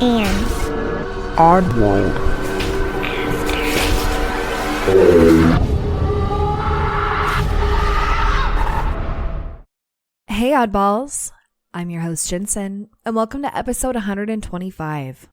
and Oddworld. Hey oddballs, I'm your host Jensen, and welcome to episode 125.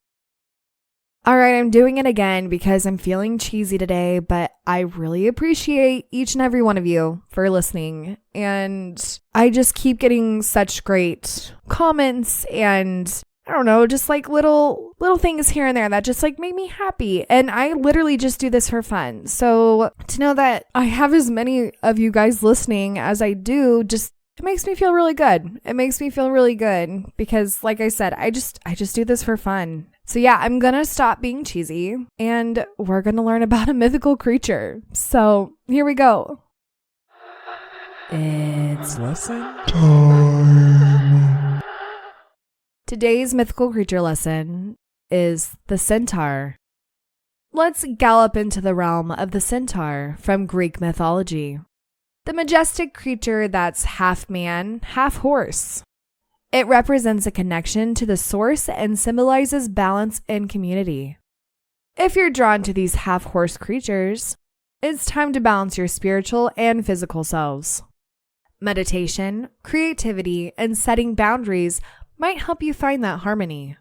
Alright, I'm doing it again because I'm feeling cheesy today, but I really appreciate each and every one of you for listening, and I just keep getting such great comments and I don't know, just like little things here and there that just like make me happy. And I literally just do this for fun. So to know that I have as many of you guys listening as I do, just it makes me feel really good. It makes me feel really good because like I said, I just do this for fun. So yeah, I'm going to stop being cheesy and we're going to learn about a mythical creature. So here we go. It's lesson time. Today's mythical creature lesson is the Centaur. Let's gallop into the realm of the Centaur from Greek mythology. The majestic creature that's half man, half horse. It represents a connection to the source and symbolizes balance and community. If you're drawn to these half-horse creatures, it's time to balance your spiritual and physical selves. Meditation, creativity, and setting boundaries might help you find that harmony.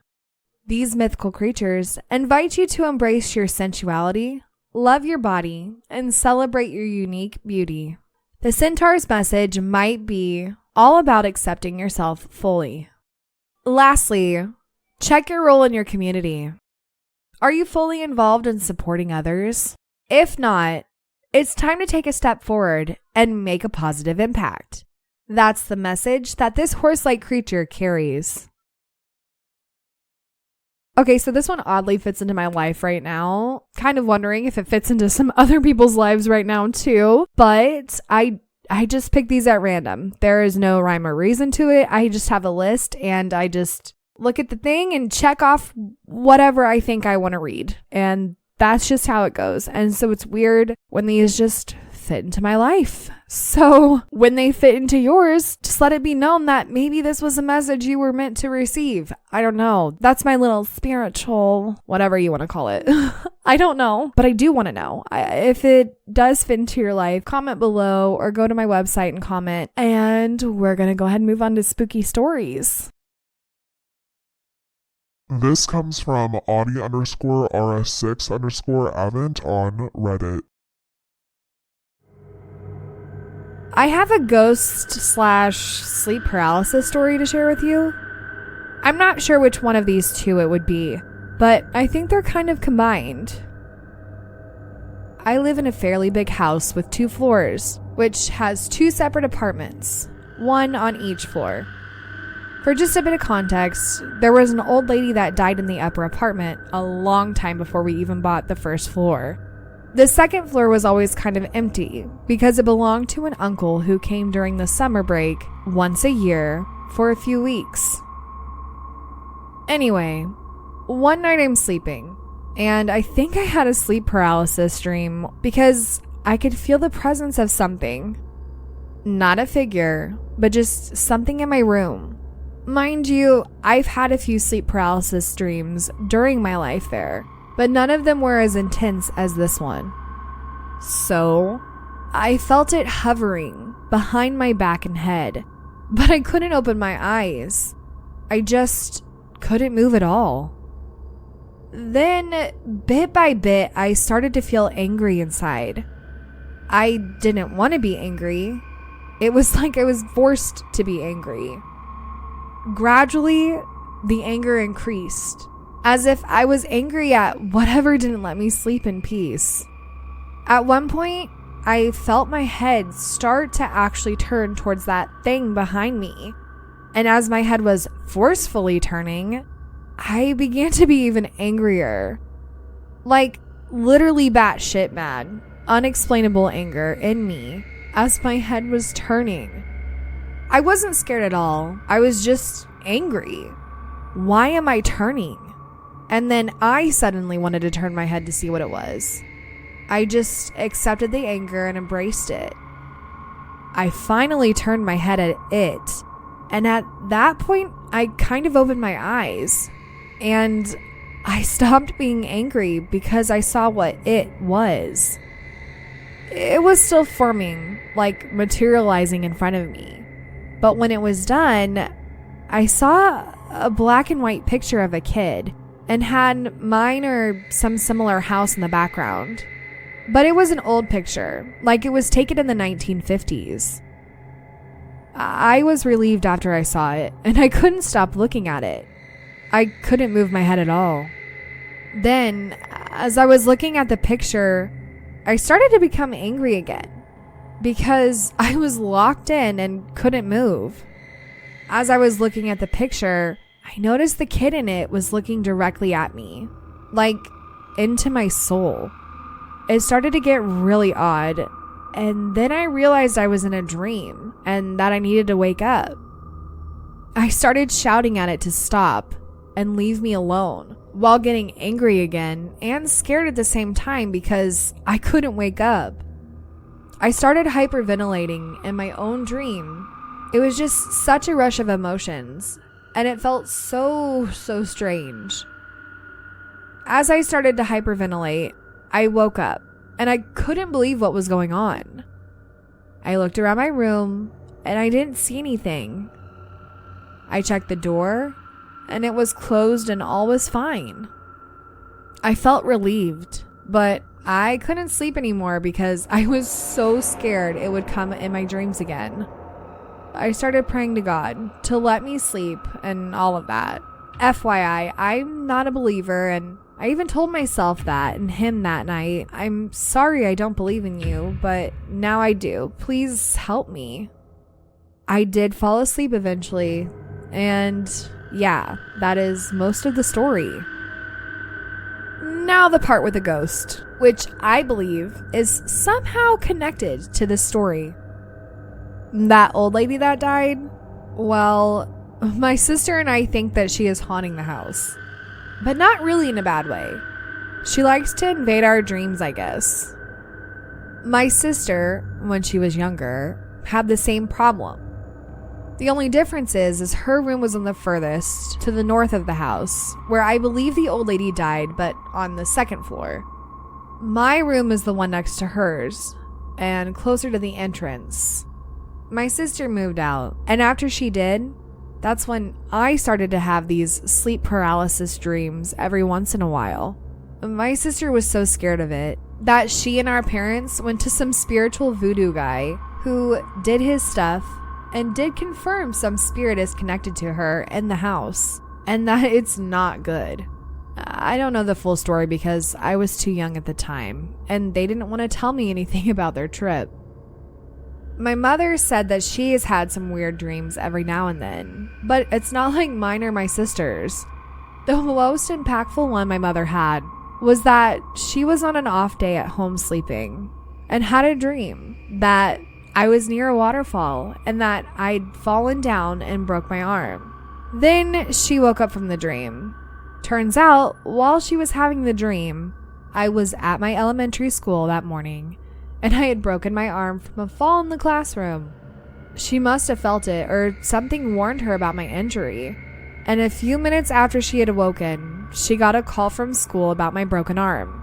These mythical creatures invite you to embrace your sensuality, love your body, and celebrate your unique beauty. The Centaur's message might be all about accepting yourself fully. Lastly, check your role in your community. Are you fully involved in supporting others? If not, it's time to take a step forward and make a positive impact. That's the message that this horse-like creature carries. Okay, so this one oddly fits into my life right now. Kind of wondering if it fits into some other people's lives right now too. But I just picked these at random. There is no rhyme or reason to it. I just have a list and I just look at the thing and check off whatever I think I want to read. And that's just how it goes. And so it's weird when these just fit into my life. So when they fit into yours, just let it be known that maybe this was a message you were meant to receive. I don't know. That's my little spiritual, whatever you want to call it. I don't know, but I do want to know. If it does fit into your life, comment below or go to my website and comment. And we're going to go ahead and move on to spooky stories. This comes from Audie_RS6_Avant on Reddit. I have a ghost/sleep paralysis story to share with you. I'm not sure which one of these two it would be, but I think they're kind of combined. I live in a fairly big house with 2 floors, which has 2 separate apartments, one on each floor. For just a bit of context, there was an old lady that died in the upper apartment a long time before we even bought the first floor. The second floor was always kind of empty because it belonged to an uncle who came during the summer break once a year for a few weeks. Anyway, one night I'm sleeping and I think I had a sleep paralysis dream because I could feel the presence of something. Not a figure, but just something in my room. Mind you, I've had a few sleep paralysis dreams during my life there, but none of them were as intense as this one. So, I felt it hovering behind my back and head, but I couldn't open my eyes. I just couldn't move at all. Then, bit by bit, I started to feel angry inside. I didn't want to be angry. It was like I was forced to be angry. Gradually, the anger increased, as if I was angry at whatever didn't let me sleep in peace. At one point, I felt my head start to actually turn towards that thing behind me. And as my head was forcefully turning, I began to be even angrier. Like, literally batshit mad, unexplainable anger in me as my head was turning. I wasn't scared at all. I was just angry. Why am I turning? And then I suddenly wanted to turn my head to see what it was. I just accepted the anger and embraced it. I finally turned my head at it, and at that point, I kind of opened my eyes. And I stopped being angry because I saw what it was. It was still forming, like materializing in front of me. But when it was done, I saw a black and white picture of a kid and had mine or some similar house in the background. But it was an old picture, like it was taken in the 1950s. I was relieved after I saw it, and I couldn't stop looking at it. I couldn't move my head at all. Then, as I was looking at the picture, I started to become angry again because I was locked in and couldn't move. As I was looking at the picture, I noticed the kid in it was looking directly at me, like into my soul. It started to get really odd, and then I realized I was in a dream and that I needed to wake up. I started shouting at it to stop and leave me alone, while getting angry again and scared at the same time because I couldn't wake up. I started hyperventilating in my own dream. It was just such a rush of emotions, and it felt so strange. As I started to hyperventilate, I woke up, and I couldn't believe what was going on. I looked around my room, and I didn't see anything. I checked the door, and it was closed and all was fine. I felt relieved, but I couldn't sleep anymore because I was so scared it would come in my dreams again. I started praying to God to let me sleep and all of that. FYI, I'm not a believer, and I even told myself that and him that night. I'm sorry I don't believe in you, but now I do. Please help me. I did fall asleep eventually, and yeah, that is most of the story. Now the part with the ghost, which I believe is somehow connected to this story. That old lady that died, well, my sister and I think that she is haunting the house. But not really in a bad way. She likes to invade our dreams, I guess. My sister, when she was younger, had the same problem. The only difference is her room was on the furthest to the north of the house, where I believe the old lady died, but on the second floor. My room is the one next to hers, and closer to the entrance. My sister moved out, and after she did, that's when I started to have these sleep paralysis dreams every once in a while. My sister was so scared of it that she and our parents went to some spiritual voodoo guy who did his stuff and did confirm some spirit is connected to her in the house and that it's not good. I don't know the full story because I was too young at the time and they didn't want to tell me anything about their trip. My mother said that she has had some weird dreams every now and then, but it's not like mine or my sister's. The most impactful one my mother had was that she was on an off day at home sleeping and had a dream that I was near a waterfall and that I'd fallen down and broke my arm. Then she woke up from the dream. Turns out, while she was having the dream, I was at my elementary school that morning and I had broken my arm from a fall in the classroom. She must have felt it or something warned her about my injury. And a few minutes after she had awoken, she got a call from school about my broken arm.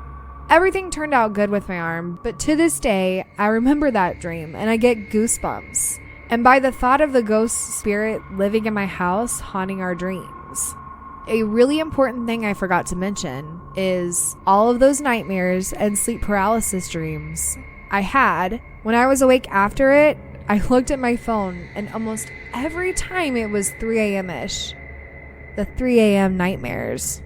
Everything turned out good with my arm, but to this day, I remember that dream and I get goosebumps. And by the thought of the ghost spirit living in my house, haunting our dreams. A really important thing I forgot to mention is all of those nightmares and sleep paralysis dreams I had, when I was awake after it, I looked at my phone and almost every time it was 3 a.m.-ish. The 3 a.m. nightmares.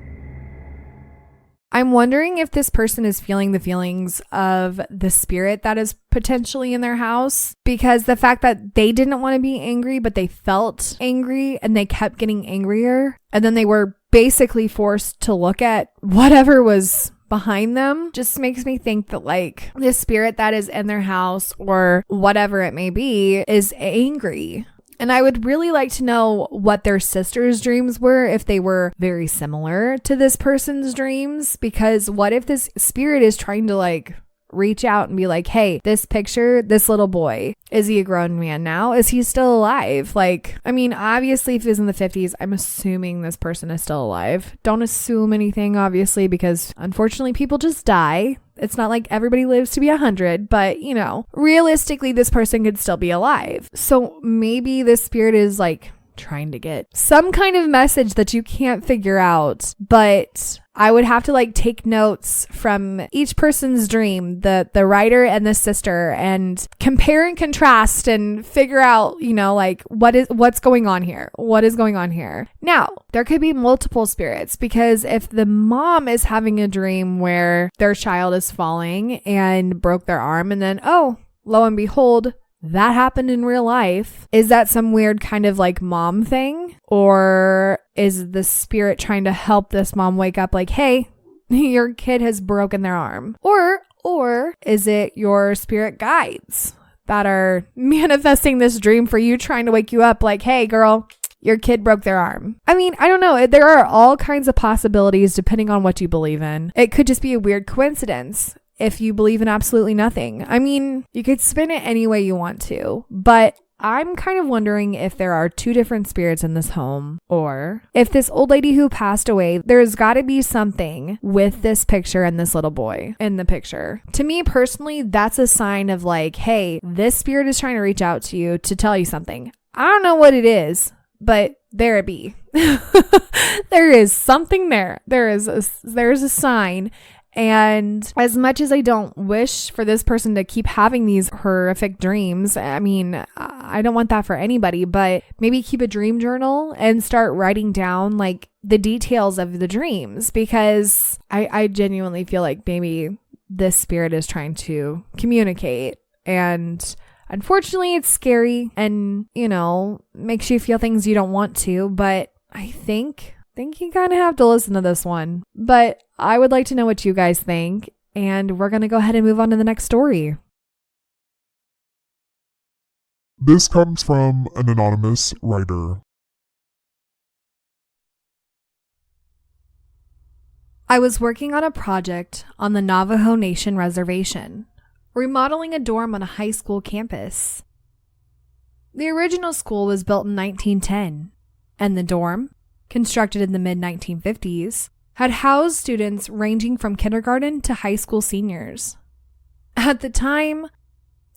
I'm wondering if this person is feeling the feelings of the spirit that is potentially in their house, because the fact that they didn't want to be angry, but they felt angry and they kept getting angrier, and then they were basically forced to look at whatever was behind them, just makes me think that like the spirit that is in their house or whatever it may be is angry. And I would really like to know what their sister's dreams were, if they were very similar to this person's dreams, because what if this spirit is trying to like reach out and be like, hey, this picture, this little boy, is he a grown man now? Is he still alive? Like, I mean, obviously if he's in the 50s, I'm assuming this person is still alive. Don't assume anything, obviously, because unfortunately people just die. It's not like everybody lives to be 100, but you know, realistically, this person could still be alive. So maybe this spirit is like trying to get some kind of message that you can't figure out, but I would have to like take notes from each person's dream, the writer and the sister, and compare and contrast and figure out, you know, like what's going on here? What is going on here? Now, there could be multiple spirits, because if the mom is having a dream where their child is falling and broke their arm, and then, oh, lo and behold, that happened in real life. Is that some weird kind of like mom thing? Or is the spirit trying to help this mom wake up like, hey, your kid has broken their arm? Or is it your spirit guides that are manifesting this dream for you, trying to wake you up like, hey girl, your kid broke their arm? I mean, I don't know. There are all kinds of possibilities depending on what you believe in. It could just be a weird coincidence. If you believe in absolutely nothing. I mean, you could spin it any way you want to, but I'm kind of wondering if there are two different spirits in this home, or if this old lady who passed away, there's got to be something with this picture and this little boy in the picture. To me personally, that's a sign of like, hey, this spirit is trying to reach out to you to tell you something. I don't know what it is, but there it be. There is something there. There's a sign. And as much as I don't wish for this person to keep having these horrific dreams, I mean, I don't want that for anybody, but maybe keep a dream journal and start writing down like the details of the dreams, because I genuinely feel like maybe this spirit is trying to communicate. And unfortunately, it's scary and, you know, makes you feel things you don't want to, but I think you kind of have to listen to this one. But I would like to know what you guys think, and we're going to go ahead and move on to the next story. This comes from an anonymous writer. I was working on a project on the Navajo Nation reservation, remodeling a dorm on a high school campus. The original school was built in 1910, and the dorm, constructed in the mid-1950s, had housed students ranging from kindergarten to high school seniors. At the time,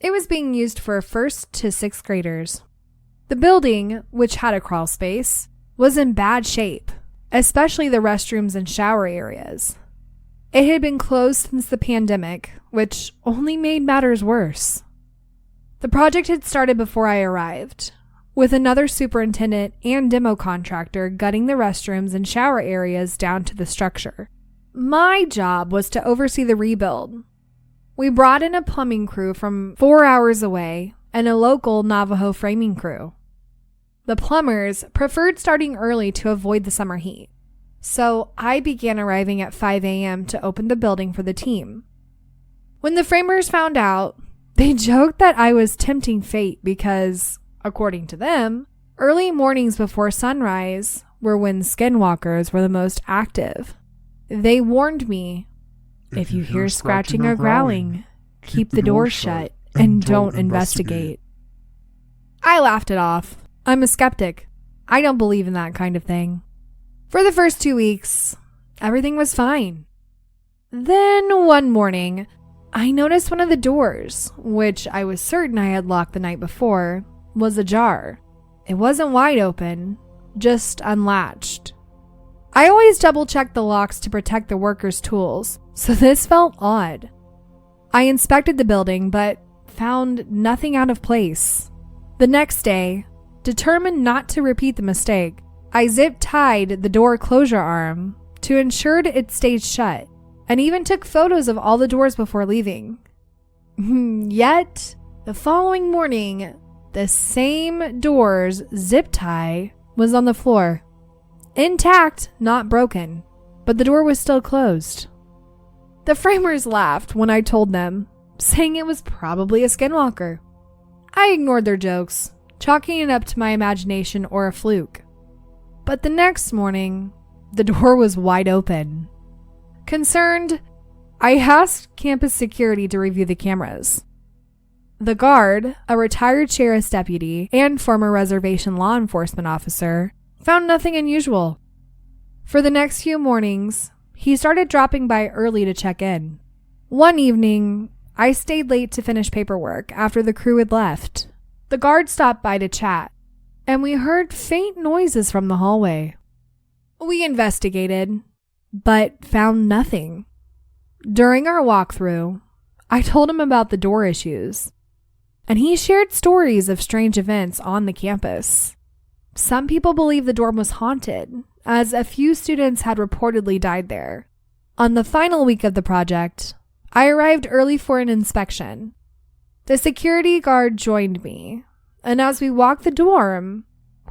it was being used for 1st to 6th graders. The building, which had a crawl space, was in bad shape, especially the restrooms and shower areas. It had been closed since the pandemic, which only made matters worse. The project had started before I arrived, with another superintendent and demo contractor gutting the restrooms and shower areas down to the structure. My job was to oversee the rebuild. We brought in a plumbing crew from 4 hours away and a local Navajo framing crew. The plumbers preferred starting early to avoid the summer heat, so I began arriving at 5 a.m. to open the building for the team. When the framers found out, they joked that I was tempting fate because, according to them, early mornings before sunrise were when skinwalkers were the most active. They warned me, if you hear scratching or growling, keep the door shut and don't investigate. I laughed it off. I'm a skeptic. I don't believe in that kind of thing. For the first 2 weeks, everything was fine. Then one morning, I noticed one of the doors, which I was certain I had locked the night before, was ajar. It wasn't wide open, just unlatched. I always double-check the locks to protect the workers' tools, so this felt odd. I inspected the building, but found nothing out of place. The next day, determined not to repeat the mistake, I zip-tied the door closure arm to ensure it stayed shut, and even took photos of all the doors before leaving. Yet, the following morning, the same door's zip tie was on the floor. Intact, not broken, but the door was still closed. The framers laughed when I told them, saying it was probably a skinwalker. I ignored their jokes, chalking it up to my imagination or a fluke. But the next morning, the door was wide open. Concerned, I asked campus security to review the cameras. The guard, a retired sheriff's deputy and former reservation law enforcement officer, found nothing unusual. For the next few mornings, he started dropping by early to check in. One evening, I stayed late to finish paperwork after the crew had left. The guard stopped by to chat, and we heard faint noises from the hallway. We investigated, but found nothing. During our walkthrough, I told him about the door issues, and he shared stories of strange events on the campus. Some people believe the dorm was haunted, as a few students had reportedly died there. On the final week of the project, I arrived early for an inspection. The security guard joined me, and as we walked the dorm,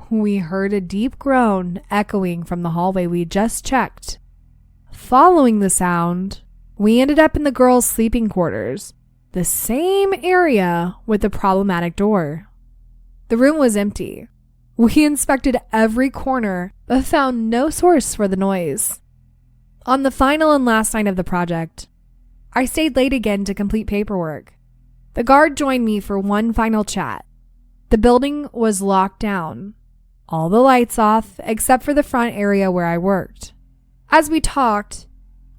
we heard a deep groan echoing from the hallway we just checked. Following the sound, we ended up in the girls' sleeping quarters, the same area with the problematic door. The room was empty. We inspected every corner, but found no source for the noise. On the final and last night of the project, I stayed late again to complete paperwork. The guard joined me for one final chat. The building was locked down, all the lights off except for the front area where I worked. As we talked,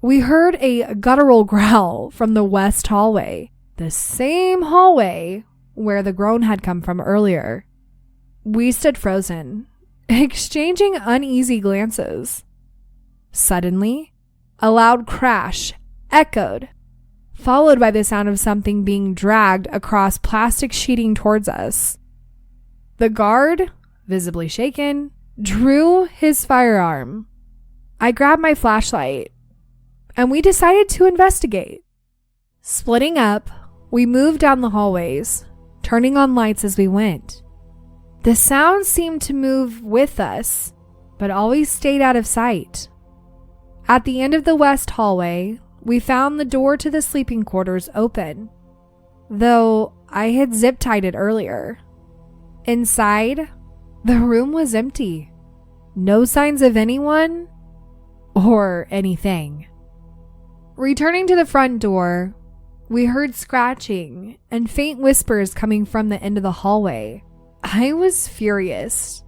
we heard a guttural growl from the west hallway, the same hallway where the groan had come from earlier. We stood frozen, exchanging uneasy glances. Suddenly, a loud crash echoed, followed by the sound of something being dragged across plastic sheeting towards us. The guard, visibly shaken, drew his firearm. I grabbed my flashlight, and we decided to investigate. Splitting up, we moved down the hallways, turning on lights as we went. The sound seemed to move with us, but always stayed out of sight. At the end of the west hallway, we found the door to the sleeping quarters open, though I had zip-tied it earlier. Inside, the room was empty. No signs of anyone or anything. Returning to the front door, we heard scratching and faint whispers coming from the end of the hallway. I was furious,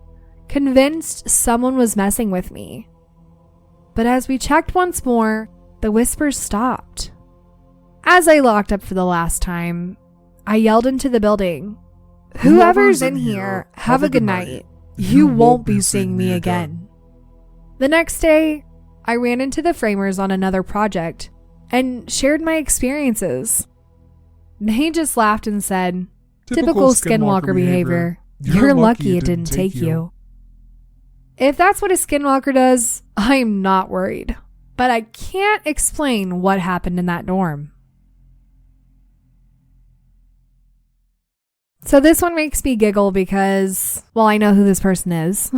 convinced someone was messing with me. But as we checked once more, the whispers stopped. As I locked up for the last time, I yelled into the building, "Whoever's in here, have a good night. You won't be seeing me again." The next day, I ran into the framers on another project and shared my experiences. They just laughed and said, "Typical skinwalker behavior. You're lucky it didn't take you." If that's what a skinwalker does, I'm not worried. But I can't explain what happened in that dorm. So this one makes me giggle because, well, I know who this person is.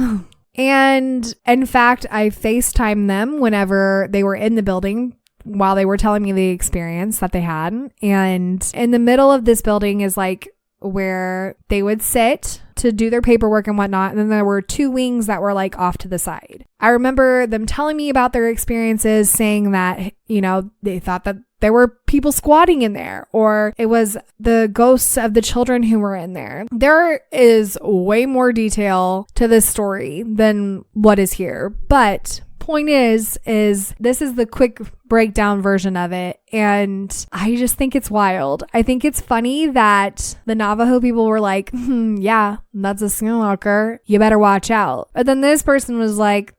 And in fact, I FaceTimed them whenever they were in the building while they were telling me the experience that they had. And in the middle of this building is like where they would sit to do their paperwork and whatnot. And then there were two wings that were like off to the side. I remember them telling me about their experiences, saying that, you know, they thought that there were people squatting in there, or it was the ghosts of the children who were in there. There is way more detail to this story than what is here. But point is this is the quick breakdown version of it, and I just think it's wild. I think it's funny that the Navajo people were like, yeah, that's a skinwalker, you better watch out. But then this person was like,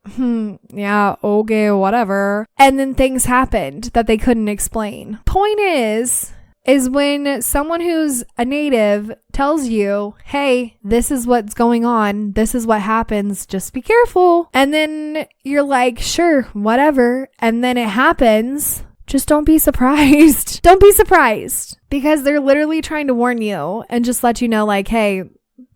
yeah, okay, whatever. And then things happened that they couldn't explain. Point is when someone who's a native tells you, hey, this is what's going on, this is what happens, just be careful. And then you're like, sure, whatever. And then it happens. Just don't be surprised. Don't be surprised, because they're literally trying to warn you and just let you know, like, hey,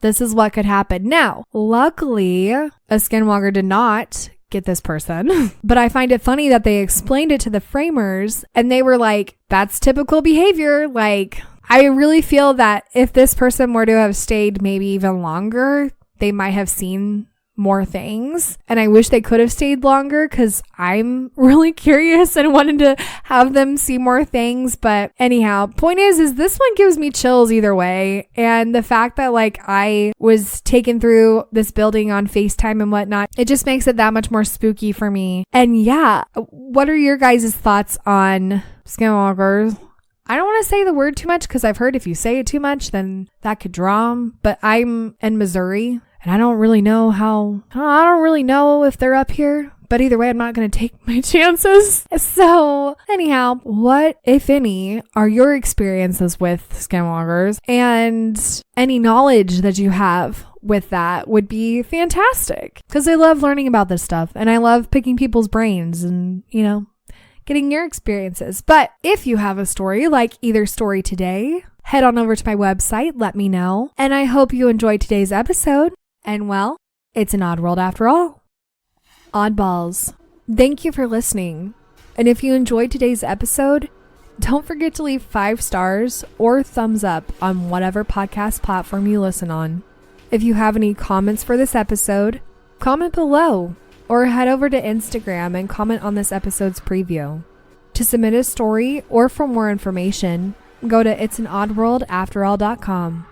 this is what could happen. Now, luckily, a skinwalker did not get this person, but I find it funny that they explained it to the framers and they were like, that's typical behavior. Like, I really feel that if this person were to have stayed maybe even longer, they might have seen more things. And I wish they could have stayed longer because I'm really curious and wanted to have them see more things. But anyhow, point is this one gives me chills either way. And the fact that like I was taken through this building on FaceTime and whatnot, it just makes it that much more spooky for me. And yeah, what are your guys' thoughts on skinwalkers? I don't want to say the word too much because I've heard if you say it too much, then that could draw them. But I'm in Missouri and I don't really know if they're up here. But either way, I'm not going to take my chances. So anyhow, what, if any, are your experiences with skinwalkers? And any knowledge that you have with that would be fantastic. Because I love learning about this stuff. And I love picking people's brains and, getting your experiences. But if you have a story like either story today, head on over to my website, let me know. And I hope you enjoyed today's episode. And well, it's an odd world after all. Oddballs, thank you for listening. And if you enjoyed today's episode, don't forget to leave 5 stars or thumbs up on whatever podcast platform you listen on. If you have any comments for this episode, comment below. Or head over to Instagram and comment on this episode's preview. To submit a story or for more information, go to it'sanoddworldafterall.com.